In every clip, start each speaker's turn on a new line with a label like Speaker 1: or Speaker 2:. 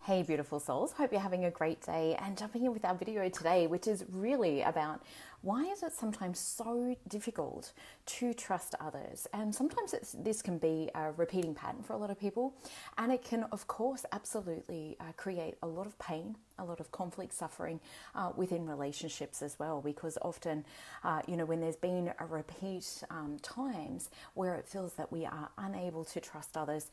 Speaker 1: Hey beautiful souls, hope you're having a great day and jumping in with our video today, which is really about why is it sometimes so difficult to trust others? And sometimes this can be a repeating pattern for a lot of people, and it can of course absolutely create a lot of pain, a lot of conflict, suffering within relationships as well, because often when there's been a repeat times where it feels that we are unable to trust others,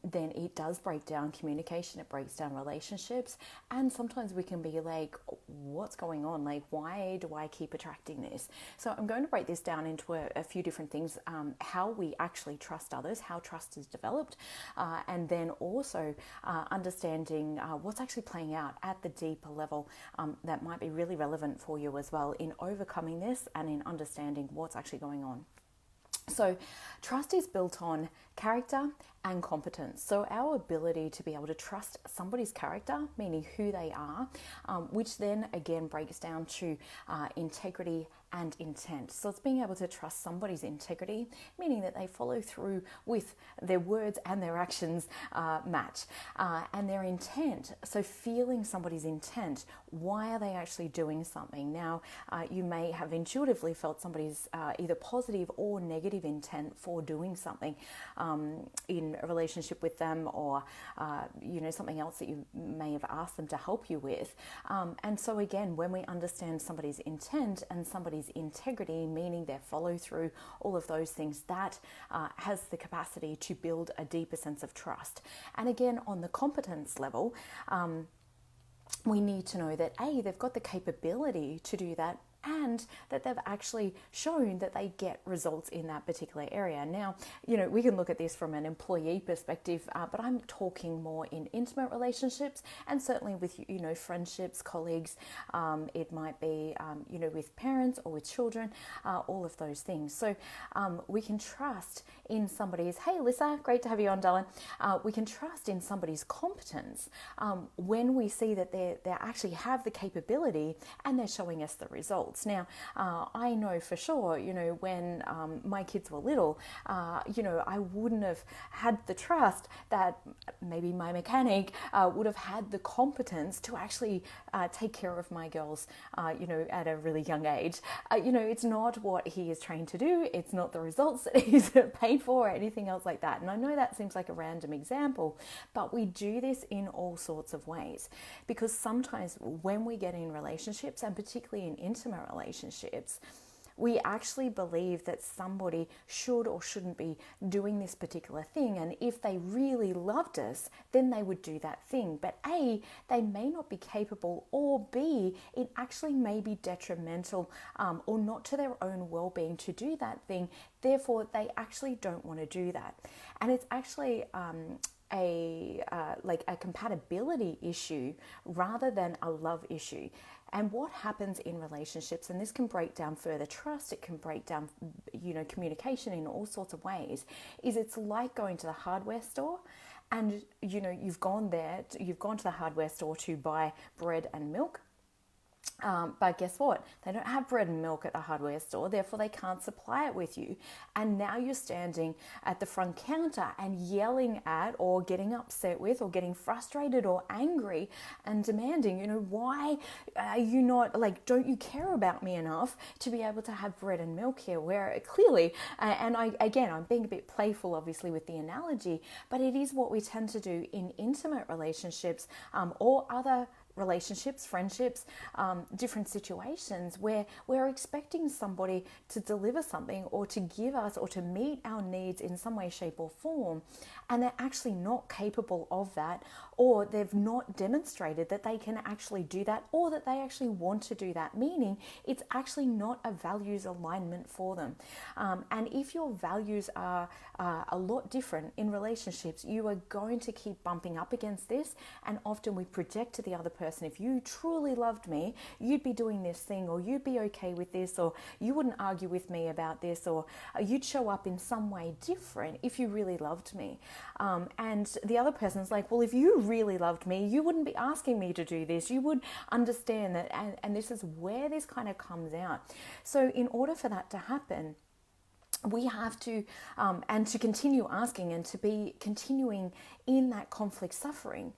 Speaker 1: then it does break down communication, it breaks down relationships, and sometimes we can be like, what's going on? Like, why do I keep attracting this? So I'm going to break this down into a few different things, how we actually trust others, how trust is developed, and then also understanding what's actually playing out at the deeper level that might be really relevant for you as well in overcoming this and in understanding what's actually going on. So trust is built on character and competence. So our ability to be able to trust somebody's character, meaning who they are, which then again breaks down to integrity and intent. So it's being able to trust somebody's integrity, meaning that they follow through with their words and their actions match, and their intent. So feeling somebody's intent, why are they actually doing something? Now, you may have intuitively felt somebody's either positive or negative intent for doing something in a relationship with them, or something else that you may have asked them to help you with. And so again, when we understand somebody's intent and somebody's integrity, meaning their follow through, all of those things, that has the capacity to build a deeper sense of trust. And again, on the competence level, we need to know that they've got the capability to do that, and that they've actually shown that they get results in that particular area. Now, we can look at this from an employee perspective, but I'm talking more in intimate relationships, and certainly with, friendships, colleagues, it might be, with parents or with children, all of those things. So we can trust in somebody's, hey Lisa, great to have you on, darling. We can trust in somebody's competence when we see that they actually have the capability and they're showing us the results. Now, I know for sure, when my kids were little, I wouldn't have had the trust that maybe my mechanic would have had the competence to actually take care of my girls, at a really young age. It's not what he is trained to do. It's not the results that he's paid for or anything else like that. And I know that seems like a random example, but we do this in all sorts of ways, because sometimes when we get in relationships, and particularly in intimate relationships, we actually believe that somebody should or shouldn't be doing this particular thing. And if they really loved us, then they would do that thing. But A, they may not be capable, or B, it actually may be detrimental or not to their own well-being to do that thing. Therefore, they actually don't want to do that. And it's actually a compatibility issue rather than a love issue. And what happens in relationships, and this can break down further trust, it can break down, communication in all sorts of ways, is it's like going to the hardware store, and, you've gone to the hardware store to buy bread and milk. But guess what? They don't have bread and milk at the hardware store, therefore they can't supply it with you. And now you're standing at the front counter and yelling at, or getting upset with, or getting frustrated or angry and demanding, why are you not, don't you care about me enough to be able to have bread and milk here? Where clearly, and I'm being a bit playful obviously with the analogy, but it is what we tend to do in intimate relationships, or other relationships, friendships, different situations where we're expecting somebody to deliver something, or to give us, or to meet our needs in some way, shape or form, and they're actually not capable of that, or they've not demonstrated that they can actually do that, or that they actually want to do that, meaning it's actually not a values alignment for them. And if your values are a lot different in relationships, you are going to keep bumping up against this, and often we project to the other person, if you truly loved me, you'd be doing this thing, or you'd be okay with this, or you wouldn't argue with me about this, or you'd show up in some way different if you really loved me. And the other person's like, well, if you really loved me, you wouldn't be asking me to do this. You would understand that. And this is where this kind of comes out. So in order for that to happen, we have to, and to continue asking, and to be continuing in that conflict suffering,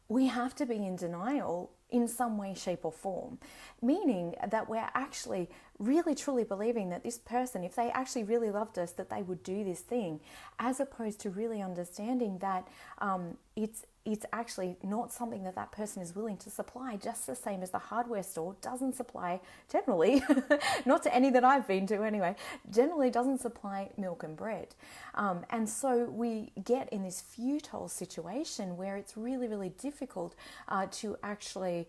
Speaker 1: we have to be in denial in some way, shape, or form, meaning that we're actually really truly believing that this person, if they actually really loved us, that they would do this thing, as opposed to really understanding that it's actually not something that that person is willing to supply, just the same as the hardware store doesn't supply, generally, not to any that I've been to anyway, generally doesn't supply milk and bread. And so we get in this futile situation where it's really, really difficult to actually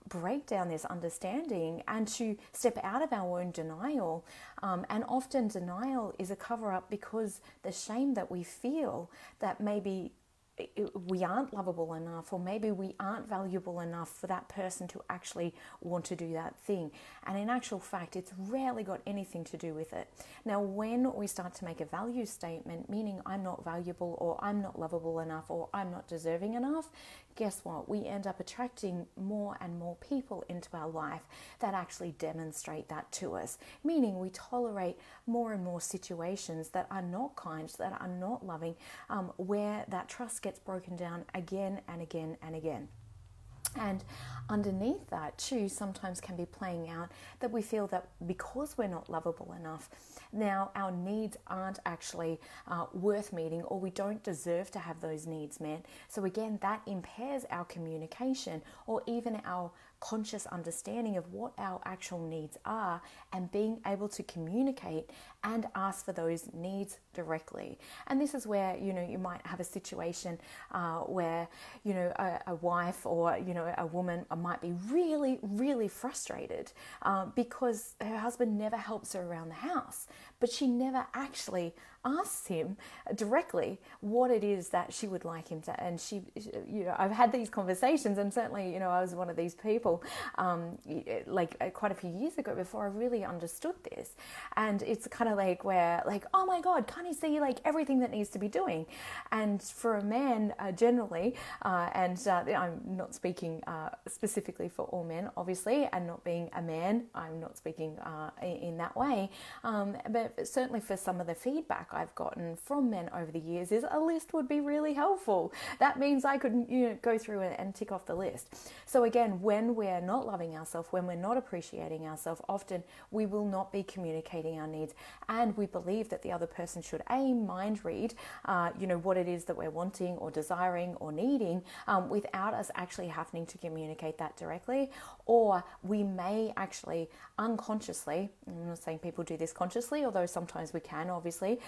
Speaker 1: break down this understanding and to step out of our own denial. And often denial is a cover-up because the shame that we feel that maybe we aren't lovable enough, or maybe we aren't valuable enough for that person to actually want to do that thing. And in actual fact, it's rarely got anything to do with it. Now, when we start to make a value statement, meaning I'm not valuable, or I'm not lovable enough, or I'm not deserving enough, guess what? We end up attracting more and more people into our life that actually demonstrate that to us, meaning we tolerate more and more situations that are not kind, that are not loving, where that trust gets broken down again and again and again. And underneath that too sometimes can be playing out that we feel that because we're not lovable enough, now our needs aren't actually worth meeting, or we don't deserve to have those needs met. So again, that impairs our communication, or even our conscious understanding of what our actual needs are, and being able to communicate and ask for those needs directly. And this is where, you might have a situation where, a wife or, a woman might be really, really frustrated because her husband never helps her around the house, but she never actually asks him directly what it is that she would like him to. And she, I've had these conversations, and certainly, I was one of these people quite a few years ago before I really understood this. And it's kind of like where, like, oh my God, can't you see everything that needs to be doing? And for a man, generally, I'm not speaking specifically for all men, obviously, and not being a man, I'm not speaking in that way. But certainly for some of the feedback I've gotten from men over the years is a list would be really helpful. That means I could go through and tick off the list. So again, when we're not loving ourselves, when we're not appreciating ourselves, often we will not be communicating our needs, and we believe that the other person should mind read what it is that we're wanting or desiring or needing, without us actually having to communicate that directly. Or we may actually unconsciously, I'm not saying people do this consciously, although sometimes we can, obviously,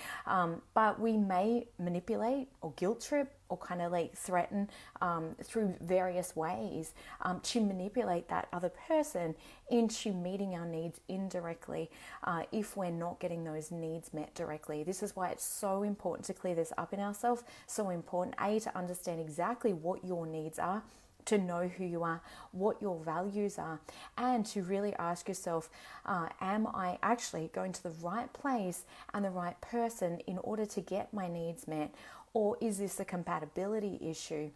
Speaker 1: but we may manipulate or guilt trip or kind of threaten through various ways to manipulate that other person into meeting our needs indirectly if we're not getting those needs met directly. This is why it's so important to clear this up in ourselves. So important, to understand exactly what your needs are, to know who you are, what your values are, and to really ask yourself, am I actually going to the right place and the right person in order to get my needs met? Or is this a compatibility issue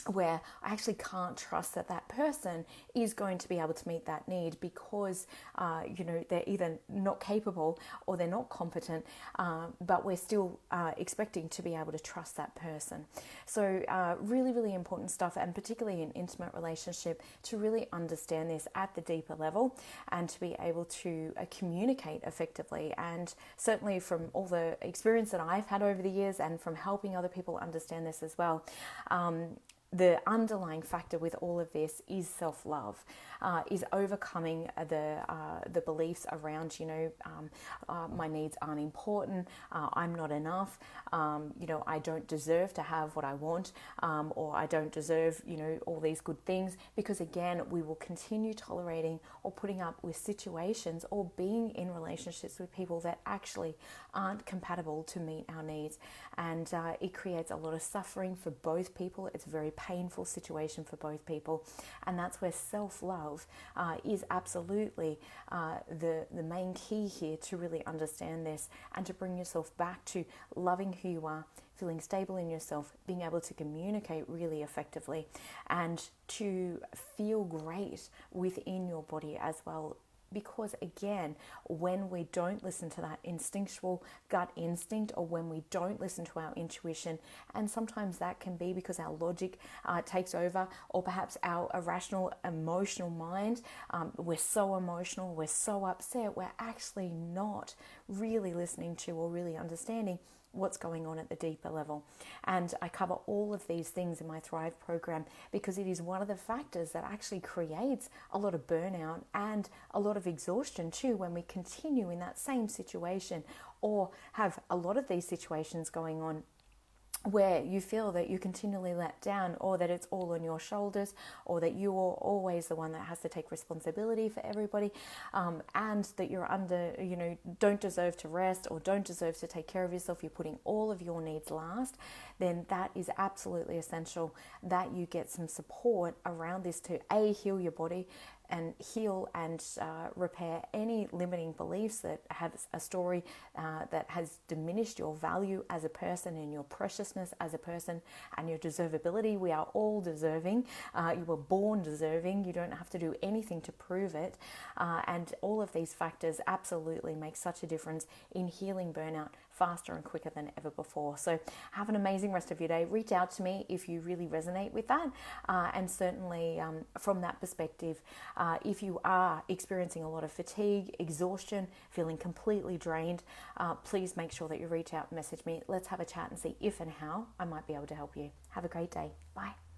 Speaker 1: where I actually can't trust that that person is going to be able to meet that need because, they're either not capable or they're not competent, but we're still expecting to be able to trust that person. So really, really important stuff, and particularly in intimate relationship, to really understand this at the deeper level and to be able to communicate effectively. And certainly from all the experience that I've had over the years and from helping other people understand this as well, the underlying factor with all of this is self-love, is overcoming the beliefs around, my needs aren't important, I'm not enough, I don't deserve to have what I want, or I don't deserve, all these good things, because again, we will continue tolerating or putting up with situations or being in relationships with people that actually aren't compatible to meet our needs. And it creates a lot of suffering for both people. It's a very painful situation for both people. And that's where self-love is absolutely the main key here to really understand this and to bring yourself back to loving who you are, feeling stable in yourself, being able to communicate really effectively, and to feel great within your body as well. because again, when we don't listen to that instinctual gut instinct, or when we don't listen to our intuition, and sometimes that can be because our logic takes over, or perhaps our irrational emotional mind, we're so emotional, we're so upset, we're actually not really listening to or really understanding what's going on at the deeper level. And I cover all of these things in my Thrive program because it is one of the factors that actually creates a lot of burnout and a lot of exhaustion too, when we continue in that same situation or have a lot of these situations going on where you feel that you continually let down, or that it's all on your shoulders, or that you are always the one that has to take responsibility for everybody, and that you're don't deserve to rest or don't deserve to take care of yourself, you're putting all of your needs last, then that is absolutely essential that you get some support around this to heal your body and heal and repair any limiting beliefs that have a story that has diminished your value as a person and your preciousness as a person and your deservability. We are all deserving. You were born deserving. You don't have to do anything to prove it. And all of these factors absolutely make such a difference in healing burnout faster and quicker than ever before. So have an amazing rest of your day. Reach out to me if you really resonate with that. And certainly from that perspective, if you are experiencing a lot of fatigue, exhaustion, feeling completely drained, please make sure that you reach out and message me. Let's have a chat and see if and how I might be able to help you. Have a great day. Bye.